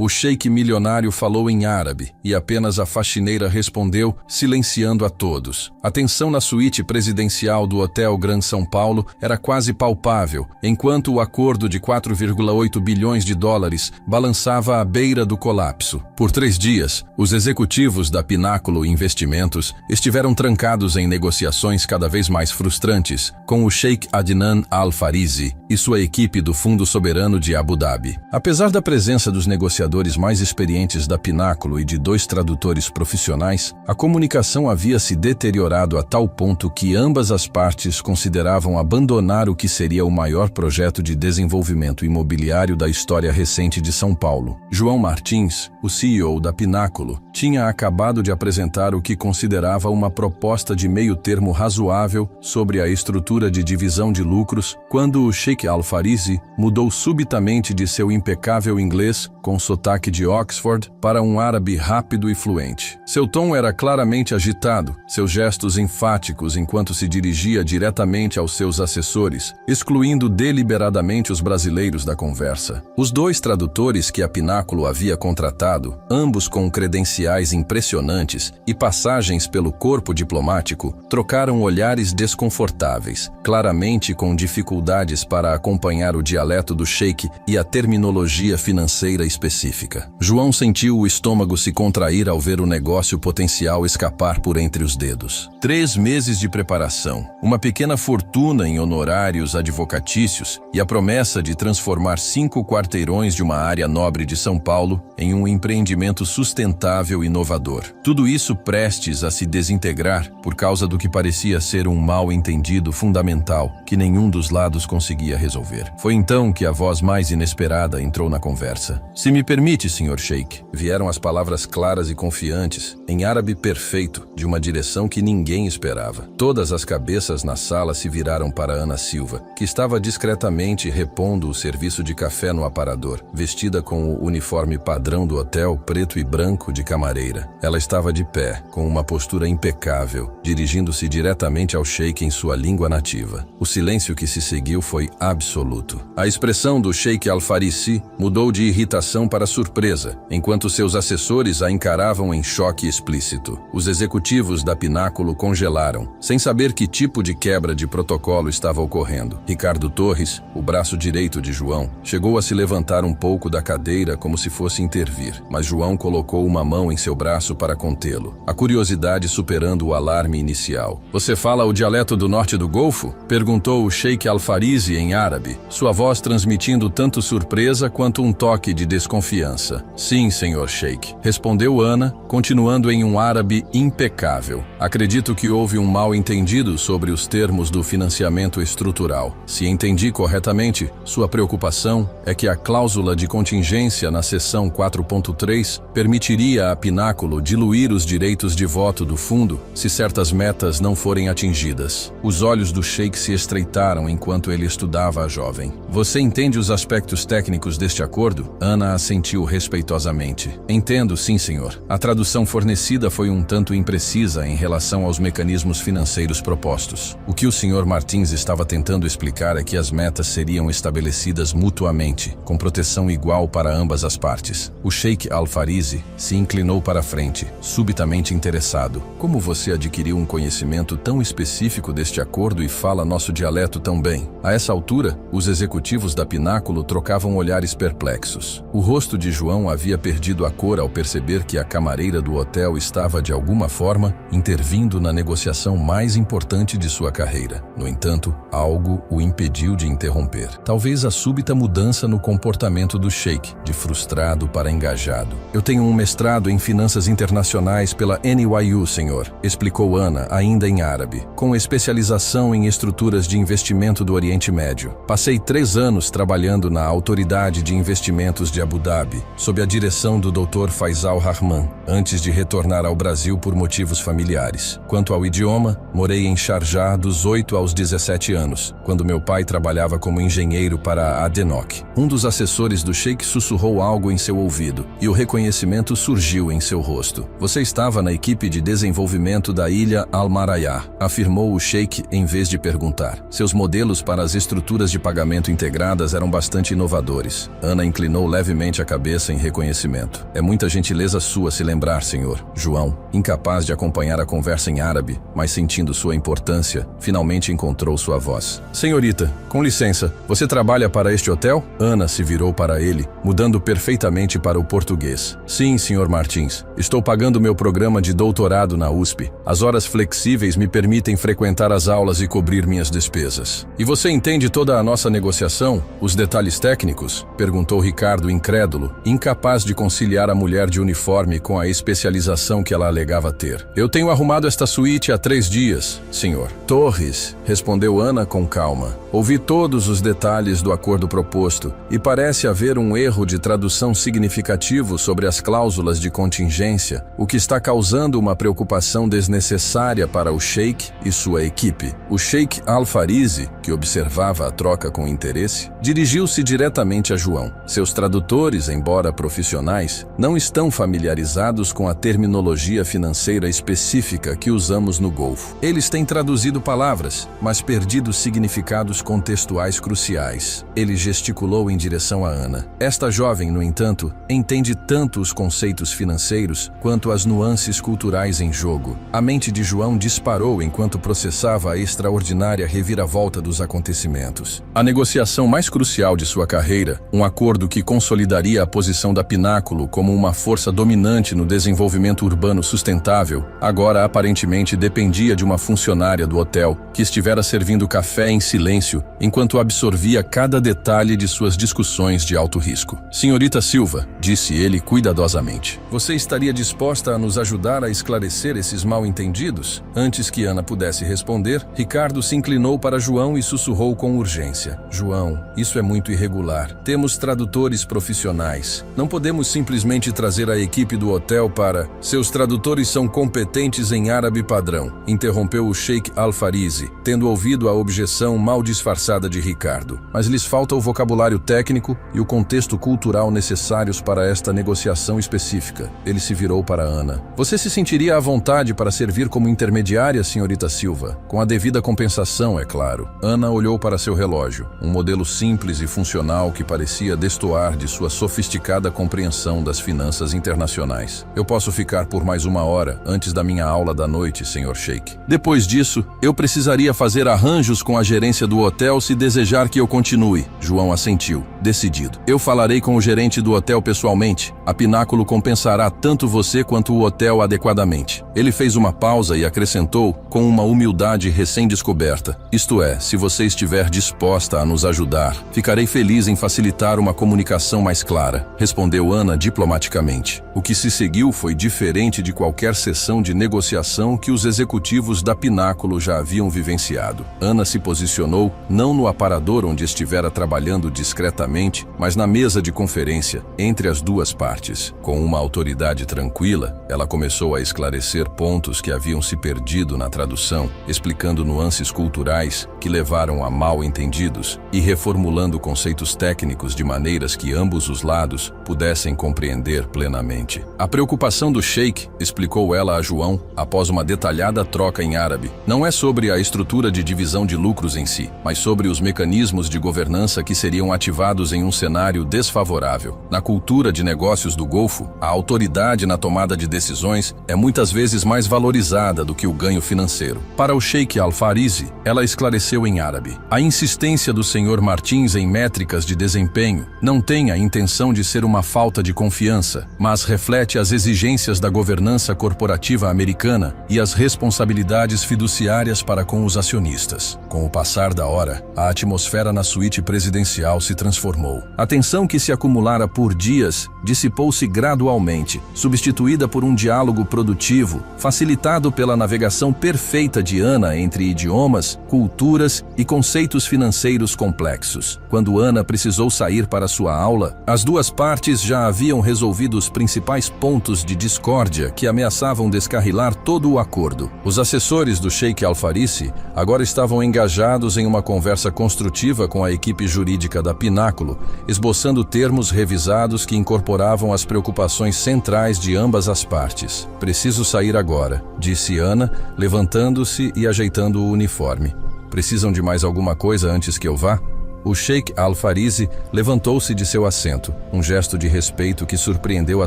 O sheik milionário falou em árabe e apenas a faxineira respondeu, silenciando a todos. A tensão na suíte presidencial do Hotel Grand São Paulo era quase palpável, enquanto o acordo de 4,8 bilhões de dólares balançava à beira do colapso. Por 3 dias, os executivos da Pináculo Investimentos estiveram trancados em negociações cada vez mais frustrantes com o sheik Adnan Al-Farisi e sua equipe do Fundo Soberano de Abu Dhabi. Apesar da presença dos negociadores mais experientes da Pináculo e de 2 tradutores profissionais, a comunicação havia se deteriorado a tal ponto que ambas as partes consideravam abandonar o que seria o maior projeto de desenvolvimento imobiliário da história recente de São Paulo. João Martins, o CEO da Pináculo, tinha acabado de apresentar o que considerava uma proposta de meio-termo razoável sobre a estrutura de divisão de lucros, quando o sheik Al-Farisi mudou subitamente de seu impecável inglês, com sotaque de Oxford, para um árabe rápido e fluente. Seu tom era claramente agitado, seus gestos enfáticos enquanto se dirigia diretamente aos seus assessores, excluindo deliberadamente os brasileiros da conversa. Os 2 tradutores que a Pináculo havia contratado, ambos com credenciais impressionantes e passagens pelo corpo diplomático, trocaram olhares desconfortáveis, claramente com dificuldades para acompanhar o dialeto do sheik e a terminologia financeira específica. João sentiu o estômago se contrair ao ver o negócio potencial escapar por entre os dedos. 3 meses de preparação, uma pequena fortuna em honorários advocatícios e a promessa de transformar 5 quarteirões de uma área nobre de São Paulo em um empreendimento sustentável e inovador. Tudo isso prestes a se desintegrar por causa do que parecia ser um mal-entendido fundamental que nenhum dos lados conseguia resolver. Foi então que a voz mais inesperada entrou na conversa. "Se me permite, Sr. Sheik", vieram as palavras claras e confiantes, em árabe perfeito, de uma direção que ninguém esperava. Todas as cabeças na sala se viraram para Ana Silva, que estava discretamente repondo o serviço de café no aparador, vestida com o uniforme padrão do hotel, preto e branco, de camareira. Ela estava de pé, com uma postura impecável, dirigindo-se diretamente ao sheik em sua língua nativa. O silêncio que se seguiu foi absoluto. A expressão do sheik Al-Farisi mudou de irritação para surpresa, enquanto seus assessores a encaravam em choque explícito. Os executivos da Pináculo congelaram, sem saber que tipo de quebra de protocolo estava ocorrendo. Ricardo Torres, o braço direito de João, chegou a se levantar um pouco da cadeira como se fosse intervir, mas João colocou uma mão em seu braço para contê-lo, a curiosidade superando o alarme inicial. "Você fala o dialeto do norte do Golfo?", perguntou o sheik Al-Farisi em árabe, sua voz transmitindo tanto surpresa quanto um toque de desconfiança. "Sim, senhor sheik", respondeu Ana, continuando em um árabe impecável. "Acredito que houve um mal-entendido sobre os termos do financiamento estrutural. Se entendi corretamente, sua preocupação é que a cláusula de contingência na seção 4.3 permitiria à Pináculo diluir os direitos de voto do fundo se certas metas não forem atingidas." Os olhos do sheik se estreitaram enquanto ele estudava a jovem. "Você entende os aspectos técnicos deste acordo?" Ana assentiu respeitosamente. "Entendo, sim, senhor. A tradução fornecida foi um tanto imprecisa em relação aos mecanismos financeiros propostos. O que o Sr. Martins estava tentando explicar é que as metas seriam estabelecidas mutuamente, com proteção igual para ambas as partes." O sheik Al-Farisi se inclinou para a frente, subitamente interessado. "Como você adquiriu um conhecimento tão específico deste acordo e fala nosso dialeto tão bem?" A essa altura, os executivos da Pináculo trocavam olhares perplexos. O rosto de João havia perdido a cor ao perceber que a camareira do hotel estava, de alguma forma, intervindo na negociação mais importante de sua carreira. No entanto, algo o impediu de interromper. Talvez a súbita mudança no comportamento do sheik, de frustrado para engajado. "Eu tenho um mestrado em finanças internacionais pela NYU, senhor", explicou Ana, ainda em árabe, com especialização em estruturas de investimento do Oriente Médio. "Passei 3 anos trabalhando na Autoridade de Investimentos de Abu Dhabi, sob a direção do Dr. Faisal Rahman, antes de retornar ao Brasil por motivos familiares. Quanto ao idioma, morei em Sharjah dos 8 aos 17 anos, quando meu pai trabalhava como engenheiro para a Adenok." Um dos assessores do sheik sussurrou algo em seu ouvido, e o reconhecimento surgiu brilho em seu rosto. Você estava na equipe de desenvolvimento da ilha Al-Marayá, afirmou o sheik em vez de perguntar. Seus modelos para as estruturas de pagamento integradas eram bastante inovadores. Ana inclinou levemente a cabeça em reconhecimento. É muita gentileza sua se lembrar, senhor. João, incapaz de acompanhar a conversa em árabe, mas sentindo sua importância, finalmente encontrou sua voz. Senhorita, com licença, você trabalha para este hotel? Ana se virou para ele, mudando perfeitamente para o português. Sim, senhor Martins. Estou pagando meu programa de doutorado na USP. As horas flexíveis me permitem frequentar as aulas e cobrir minhas despesas. E você entende toda a nossa negociação? Os detalhes técnicos? Perguntou Ricardo incrédulo, incapaz de conciliar a mulher de uniforme com a especialização que ela alegava ter. Eu tenho arrumado esta suíte há 3 dias, senhor. Torres, respondeu Ana com calma. Ouvi todos os detalhes do acordo proposto e parece haver um erro de tradução significativo sobre as cláusulas de contingência, o que está causando uma preocupação desnecessária para o sheik e sua equipe. O sheik Al-Farizi, que observava a troca com interesse, dirigiu-se diretamente a João. Seus tradutores, embora profissionais, não estão familiarizados com a terminologia financeira específica que usamos no Golfo. Eles têm traduzido palavras, mas perdido significados contextuais cruciais. Ele gesticulou em direção a Ana. Esta jovem, no entanto, entende tanto os conceitos financeiros quanto as nuances culturais em jogo. A mente de João disparou enquanto processava a extraordinária reviravolta dos acontecimentos. A negociação mais crucial de sua carreira, um acordo que consolidaria a posição da Pináculo como uma força dominante no desenvolvimento urbano sustentável, agora aparentemente dependia de uma funcionária do hotel que estivera servindo café em silêncio enquanto absorvia cada detalhe de suas discussões de alto risco. Senhorita Silva, disse ele cuidadosamente, você estaria disposta a nos ajudar a esclarecer esses mal-entendidos? Antes que Ana pudesse responder, Ricardo se inclinou para João e sussurrou com urgência. João, isso é muito irregular. Temos tradutores profissionais. Não podemos simplesmente trazer a equipe do hotel para... Seus tradutores são competentes em árabe padrão, interrompeu o sheik Al-Farizi, tendo ouvido a objeção mal disfarçada de Ricardo. Mas lhes falta o vocabulário técnico e o contexto cultural necessários para esta negociação específica. Ele se virou para Ana. Você se sentiria à vontade para servir como intermediária, senhorita Silva? Com a devida compensação, é claro. Ana olhou para seu relógio, um modelo simples e funcional que parecia destoar de sua sofisticada compreensão das finanças internacionais. Eu posso ficar por mais 1 hora antes da minha aula da noite, senhor sheik. Depois disso, eu precisaria fazer arranjos com a gerência do hotel se desejar que eu continue. João assentiu, decidido. Eu falarei com o gerente do hotel pessoalmente. A Pináculo compensará tanto você quanto o hotel adequadamente. Ele fez uma pausa e acrescentou com uma humildade recém-descoberta. Isto é, se você estiver disposta a nos ajudar, ficarei feliz em facilitar uma comunicação mais clara, respondeu Ana diplomaticamente. O que se seguiu foi diferente de qualquer sessão de negociação que os executivos da Pináculo já haviam vivenciado. Ana se posicionou não no aparador onde estivera trabalhando discretamente, mas na mesa de conferência, entre as duas partes. Com uma autoridade tranquila, ela começou a esclarecer pontos que haviam se perdido na tradução, explicando nuances culturais que levaram a mal-entendidos e reformulando conceitos técnicos de maneiras que ambos os lados pudessem compreender plenamente. A preocupação do sheik, explicou ela a João, após uma detalhada troca em árabe, não é sobre a estrutura de divisão de lucros em si, mas sobre os mecanismos de governança que seriam ativados em um cenário desfavorável. Na cultura de negócios do Golfo, a autoridade na tomada de decisões é muitas vezes mais valorizada do que o ganho financeiro. Para o sheik Al-Farizi, ela esclareceu em árabe. A insistência do senhor Martins em métricas de desempenho não tem a intenção de ser uma falta de confiança, mas reflete as exigências da governança corporativa americana e as responsabilidades fiduciárias para com os acionistas. Com o passar da hora, a atmosfera na suíte presidencial se transformou. A tensão que se acumulara por dias dissipou-se gradualmente, substituída por um diálogo produtivo, facilitado pela navegação perfeita de Ana entre idiomas, culturas e conceitos financeiros complexos. Quando Ana precisou sair para sua aula, as duas partes já haviam resolvido os principais pontos de discórdia que ameaçavam descarrilar todo o acordo. Os assessores do sheik Al-Farizi agora estavam engajados em uma conversa construtiva com a equipe jurídica da Pináculo, esboçando termos revisados que incorporavam as preocupações centrais centrais de ambas as partes. Preciso sair agora, disse Ana, levantando-se e ajeitando o uniforme. Precisam de mais alguma coisa antes que eu vá? O Sheikh Al-Farizi levantou-se de seu assento, um gesto de respeito que surpreendeu a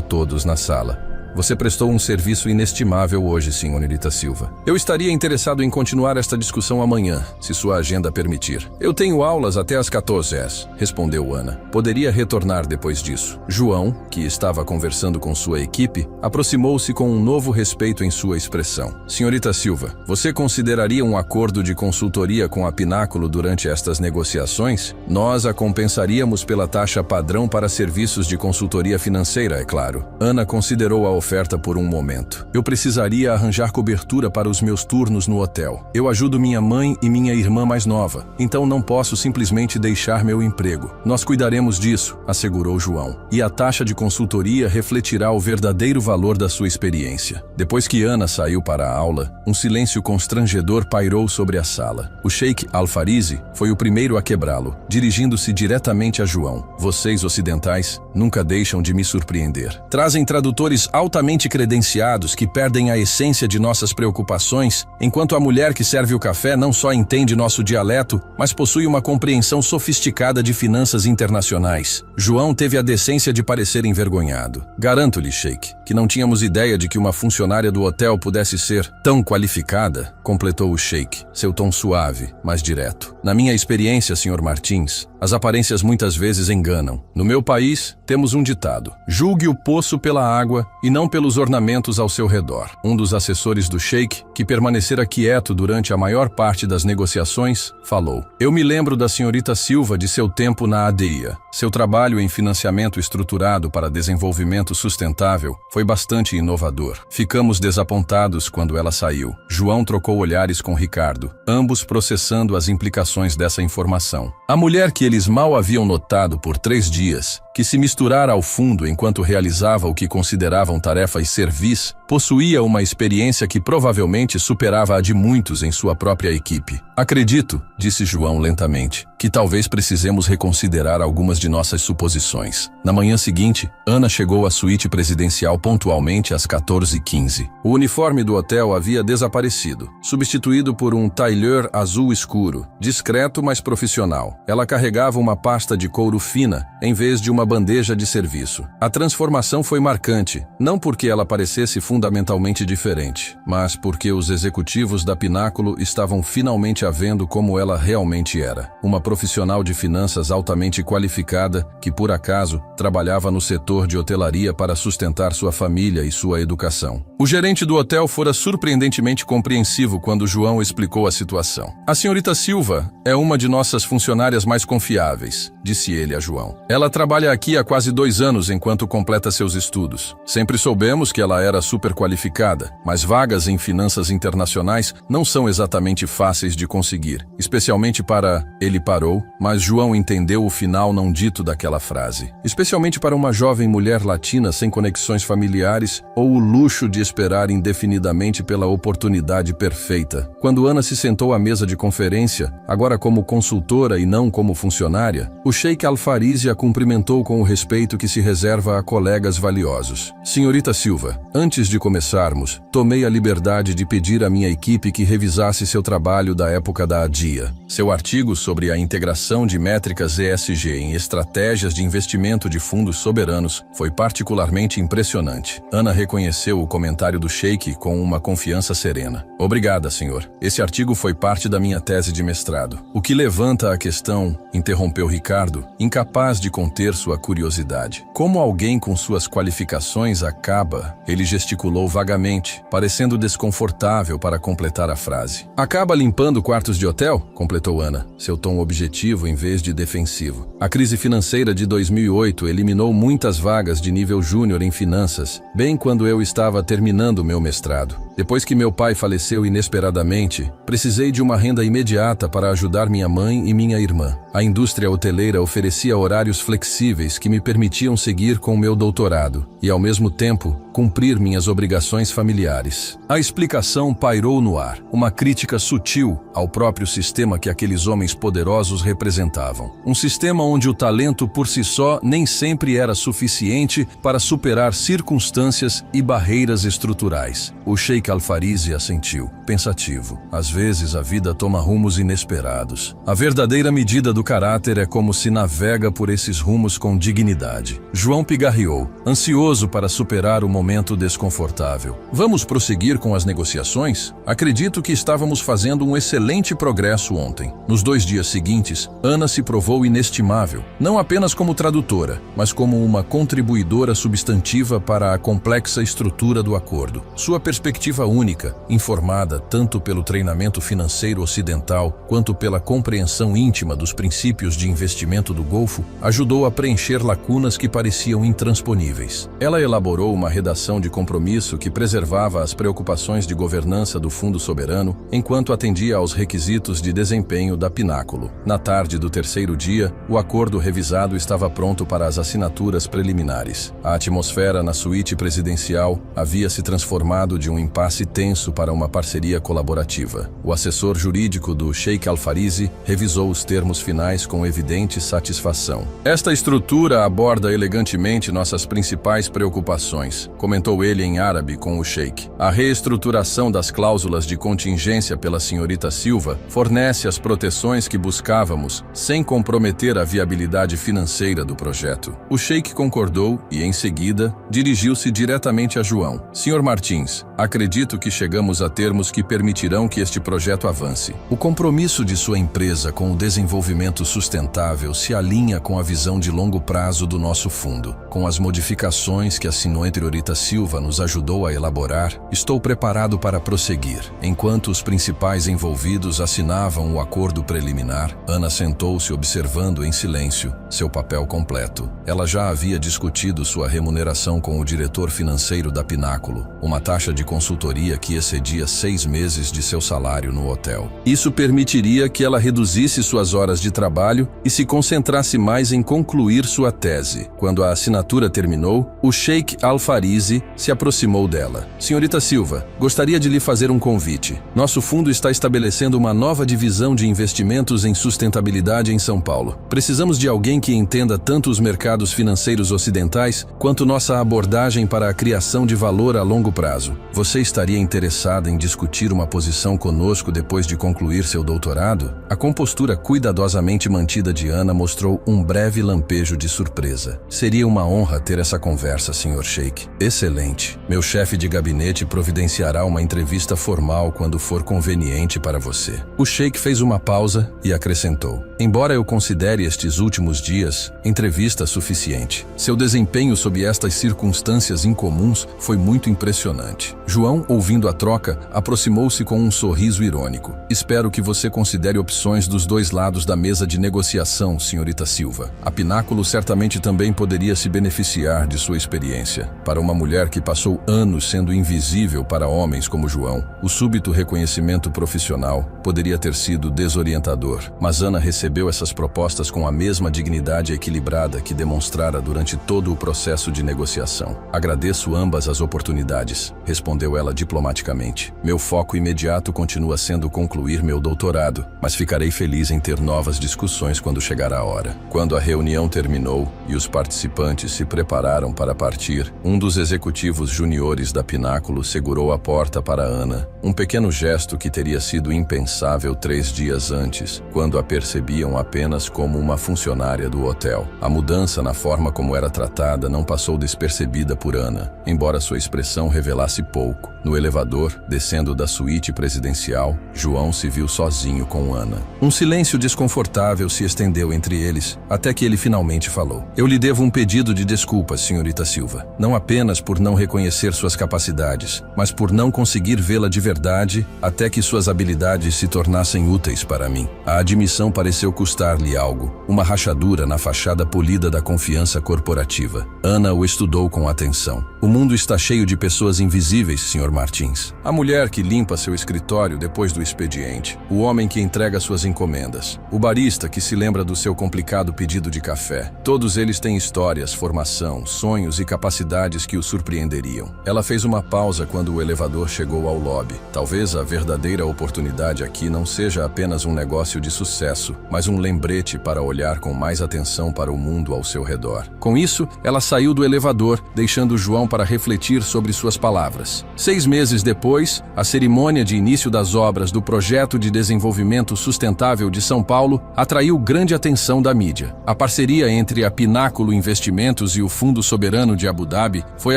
todos na sala. Você prestou um serviço inestimável hoje, Senhorita Silva. Eu estaria interessado em continuar esta discussão amanhã, se sua agenda permitir. Eu tenho aulas até às 14 horas, respondeu Ana. Poderia retornar depois disso. João, que estava conversando com sua equipe, aproximou-se com um novo respeito em sua expressão. Senhorita Silva, você consideraria um acordo de consultoria com a Pináculo durante estas negociações? Nós a compensaríamos pela taxa padrão para serviços de consultoria financeira, é claro. Ana considerou a oferta por um momento. Eu precisaria arranjar cobertura para os meus turnos no hotel. Eu ajudo minha mãe e minha irmã mais nova, então não posso simplesmente deixar meu emprego. Nós cuidaremos disso, assegurou João. E a taxa de consultoria refletirá o verdadeiro valor da sua experiência. Depois que Ana saiu para a aula, um silêncio constrangedor pairou sobre a sala. O Sheikh Al-Farizi foi o primeiro a quebrá-lo, dirigindo-se diretamente a João. Vocês, ocidentais, nunca deixam de me surpreender. Trazem tradutores altamente credenciados que perdem a essência de nossas preocupações, enquanto a mulher que serve o café não só entende nosso dialeto, mas possui uma compreensão sofisticada de finanças internacionais. João teve a decência de parecer envergonhado. Garanto-lhe, Sheikh, que não tínhamos ideia de que uma funcionária do hotel pudesse ser tão qualificada, completou o Sheikh, seu tom suave, mas direto. Na minha experiência, Sr. Martins, as aparências muitas vezes enganam. No meu país, temos um ditado: julgue o poço pela água e não pelos ornamentos ao seu redor. Um dos assessores do Sheikh, que permanecera quieto durante a maior parte das negociações, falou: Eu me lembro da senhorita Silva de seu tempo na ADIA. Seu trabalho em financiamento estruturado para desenvolvimento sustentável foi bastante inovador. Ficamos desapontados quando ela saiu. João trocou olhares com Ricardo, ambos processando as implicações dessa informação. A mulher que eles mal haviam notado por 3 dias, que se misturara ao fundo enquanto realizava o que consideravam tarefas servis, possuía uma experiência que provavelmente superava a de muitos em sua própria equipe. Acredito, disse João lentamente, que talvez precisemos reconsiderar algumas de nossas suposições. Na manhã seguinte, Ana chegou à suíte presidencial pontualmente às 14h15. O uniforme do hotel havia desaparecido, substituído por um tailleur azul escuro, discreto mas profissional. Ela carregava uma pasta de couro fina, em vez de uma bandeja de serviço. A transformação foi marcante, não porque ela parecesse fundamentalmente diferente, mas porque os executivos da Pináculo estavam finalmente a vendo como ela realmente era. Uma profissional de finanças altamente qualificada que, por acaso, trabalhava no setor de hotelaria para sustentar sua família e sua educação. O gerente do hotel fora surpreendentemente compreensivo quando João explicou a situação. A senhorita Silva é uma de nossas funcionárias mais confiáveis, disse ele a João. Ela trabalha aqui há quase 2 anos enquanto completa seus estudos. Sempre soubemos que ela era super qualificada, mas vagas em finanças internacionais não são exatamente fáceis de conseguir, especialmente para... Ele parou, mas João entendeu o final não dito daquela frase. Especialmente para uma jovem mulher latina sem conexões familiares ou o luxo de esperar indefinidamente pela oportunidade perfeita. Quando Ana se sentou à mesa de conferência, agora como consultora e não como funcionária, o Sheikh Al-Farizi a cumprimentou com o respeito que se reserva a colegas valiosos. Senhorita Silva, antes de começarmos, tomei a liberdade de pedir à minha equipe que revisasse seu trabalho da época da ADIA. Seu artigo sobre a integração de métricas ESG em estratégias de investimento de fundos soberanos foi particularmente impressionante. Ana reconheceu o comentário do Sheikh com uma confiança serena. Obrigada, senhor. Esse artigo foi parte da minha tese de mestrado. O que levanta a questão, interrompeu Ricardo, incapaz de conter sua curiosidade. Como alguém com suas qualificações acaba? Ele gesticulou vagamente, parecendo desconfortável para completar a frase. Acaba limpando quartos de hotel? Completou Ana, seu tom objetivo em vez de defensivo. A crise financeira de 2008 eliminou muitas vagas de nível júnior em finanças, bem quando eu estava terminando meu mestrado. Depois que meu pai faleceu inesperadamente, precisei de uma renda imediata para ajudar minha mãe e minha irmã. A indústria hoteleira oferecia horários flexíveis que me permitiam seguir com meu doutorado e, ao mesmo tempo, cumprir minhas obrigações familiares. A explicação pairou no ar, uma crítica sutil ao próprio sistema que aqueles homens poderosos representavam. Um sistema onde o talento por si só nem sempre era suficiente para superar circunstâncias e barreiras estruturais. O Sheikh Al-Farizi assentiu, pensativo. Às vezes a vida toma rumos inesperados. A verdadeira medida do caráter é como se navega por esses rumos com dignidade. João pigarreou, ansioso para superar o momento desconfortável. Vamos prosseguir com as negociações? Acredito que estávamos fazendo um excelente progresso ontem. Nos 2 dias seguintes, Ana se provou inestimável, não apenas como tradutora, mas como uma contribuidora substantiva para a complexa estrutura do acordo. Sua perspectiva única, informada tanto pelo treinamento financeiro ocidental quanto pela compreensão íntima dos princípios de investimento do Golfo, ajudou a preencher lacunas que pareciam intransponíveis. Ela elaborou uma redação de compromisso que preservava as preocupações de governança do Fundo Soberano, enquanto atendia aos requisitos de desempenho da Pináculo. Na tarde do 3º dia, o acordo revisado estava pronto para as assinaturas preliminares. A atmosfera na suíte presidencial havia se transformado de um impasse tenso para uma parceria colaborativa. O assessor jurídico do Sheikh Al-Farizi revisou os termos finais com evidente satisfação. Esta estrutura aborda elegantemente nossas principais preocupações, comentou ele em árabe com o Sheikh. A reestruturação das cláusulas de contingência pela senhorita Silva fornece as proteções que buscávamos, sem comprometer a viabilidade financeira do projeto. O Sheikh concordou e, em seguida, dirigiu-se diretamente a João. Sr. Martins, acredito que chegamos a termos que permitirão que este projeto avance. O compromisso de sua empresa com o desenvolvimento sustentável se alinha com a visão de longo prazo do nosso fundo. Com as modificações que a senhorita Silva nos ajudou a elaborar, estou preparado para prosseguir. Enquanto os principais envolvidos assinavam o acordo preliminar, Ana sentou-se observando em silêncio seu papel completo. Ela já havia discutido sua remuneração com o diretor financeiro da Pináculo, uma taxa de consultoria que excedia 6 meses de seu salário no hotel. Isso permitiria que ela reduzisse suas horas de trabalho e se concentrasse mais em concluir sua tese. Quando a assinatura terminou, o Sheikh Al-Farizi se aproximou dela. Senhorita Silva, gostaria de lhe fazer um convite. Nosso fundo está estabelecendo uma nova divisão de investimentos em sustentabilidade em São Paulo. Precisamos de alguém que entenda tanto os mercados financeiros ocidentais quanto nossa abordagem para a criação de valor a longo prazo. Você estaria interessada em discutir uma posição conosco depois de concluir seu doutorado? A compostura cuidadosamente mantida de Ana mostrou um breve lampejo de surpresa. Seria uma honra ter essa conversa, Sr. Sheikh. Excelente. Meu chefe de gabinete providenciará uma entrevista formal quando for conveniente para você. O Sheikh fez uma pausa e acrescentou: embora eu considere estes últimos dias entrevista suficiente, seu desempenho sob estas circunstâncias incomuns foi muito impressionante. João, ouvindo a troca, aproximou-se com um sorriso irônico. Espero que você considere opções dos 2 lados da mesa de negociação, senhorita Silva. A Pináculo certamente também poderia se beneficiar de sua experiência. Para uma mulher que passou anos sendo invisível para homens como João, o súbito reconhecimento profissional poderia ter sido desorientador. Mas Ana recebeu essas propostas com a mesma dignidade equilibrada que demonstrara durante todo o processo de negociação. Agradeço ambas as oportunidades, respondeu ela diplomaticamente. Meu foco imediato continua sendo concluir meu doutorado, mas ficarei feliz em ter novas discussões quando chegar a hora. Quando a reunião terminou e os participantes se prepararam para partir, um dos executivos juniores da Pináculo segurou a porta para Ana, um pequeno gesto que teria sido impensável 3 dias antes, quando a percebiam apenas como uma funcionária do hotel. A mudança na forma como era tratada não passou despercebida por Ana, embora sua expressão revelasse pouco. No elevador, descendo da suíte presidencial, João se viu sozinho com Ana. Um silêncio desconfortável se estendeu entre eles, até que ele finalmente falou: eu lhe devo um pedido de desculpas, senhorita Silva. Não apenas por não reconhecer suas capacidades, mas por não conseguir vê-la de verdade verdade, até que suas habilidades se tornassem úteis para mim. A admissão pareceu custar-lhe algo, uma rachadura na fachada polida da confiança corporativa. Ana o estudou com atenção. O mundo está cheio de pessoas invisíveis, Sr. Martins. A mulher que limpa seu escritório depois do expediente, o homem que entrega suas encomendas, o barista que se lembra do seu complicado pedido de café. Todos eles têm histórias, formação, sonhos e capacidades que o surpreenderiam. Ela fez uma pausa quando o elevador chegou ao lobby. Talvez a verdadeira oportunidade aqui não seja apenas um negócio de sucesso, mas um lembrete para olhar com mais atenção para o mundo ao seu redor. Com isso, ela saiu do elevador, deixando João para refletir sobre suas palavras. 6 meses depois, a cerimônia de início das obras do Projeto de Desenvolvimento Sustentável de São Paulo atraiu grande atenção da mídia. A parceria entre a Pináculo Investimentos e o Fundo Soberano de Abu Dhabi foi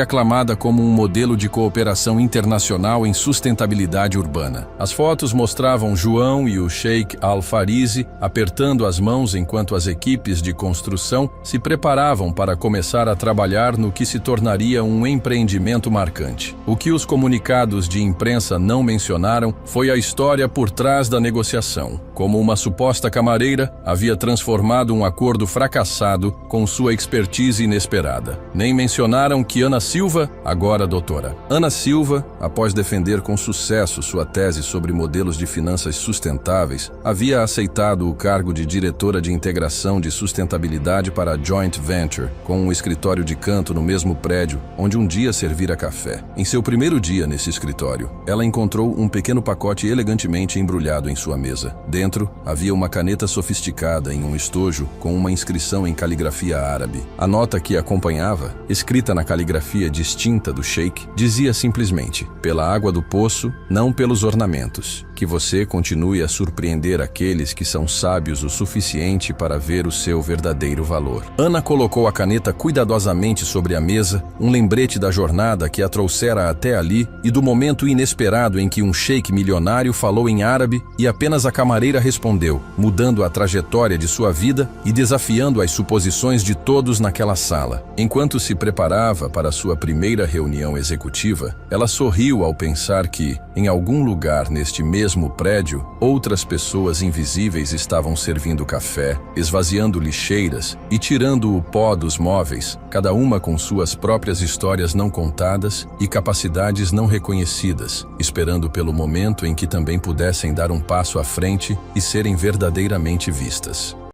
aclamada como um modelo de cooperação internacional em sustentabilidade urbana. As fotos mostravam João e o Sheikh Al-Farizi apertando as mãos enquanto as equipes de construção se preparavam para começar a trabalhar no que se tornaria um empreendimento marcante. O que os comunicados de imprensa não mencionaram foi a história por trás da negociação. Como uma suposta camareira, havia transformado um acordo fracassado com sua expertise inesperada. Nem mencionaram que Ana Silva, agora doutora. Ana Silva, após defender com sucesso sua tese sobre modelos de finanças sustentáveis, havia aceitado o cargo de diretora de integração de sustentabilidade para a Joint Venture, com um escritório de canto no mesmo prédio, onde um dia servira café. Em seu primeiro dia nesse escritório, ela encontrou um pequeno pacote elegantemente embrulhado em sua mesa. Dentro, havia uma caneta sofisticada em um estojo com uma inscrição em caligrafia árabe. A nota que acompanhava, escrita na caligrafia distinta do sheik, dizia simplesmente: pela água do poço, não pelos ornamentos. Que você continue a surpreender aqueles que são sábios o suficiente para ver o seu verdadeiro valor. Ana colocou a caneta cuidadosamente sobre a mesa, um lembrete da jornada que a trouxera até ali e do momento inesperado em que um sheik milionário falou em árabe e apenas a camareira respondeu, mudando a trajetória de sua vida e desafiando as suposições de todos naquela sala. Enquanto se preparava para sua primeira reunião executiva, ela sorriu ao pensar que, em algum lugar neste mesmo prédio, outras pessoas invisíveis estavam servindo café, esvaziando lixeiras e tirando o pó dos móveis, cada uma com suas próprias histórias não contadas e capacidades não reconhecidas, esperando pelo momento em que também pudessem dar um passo à frente e serem verdadeiramente vistas.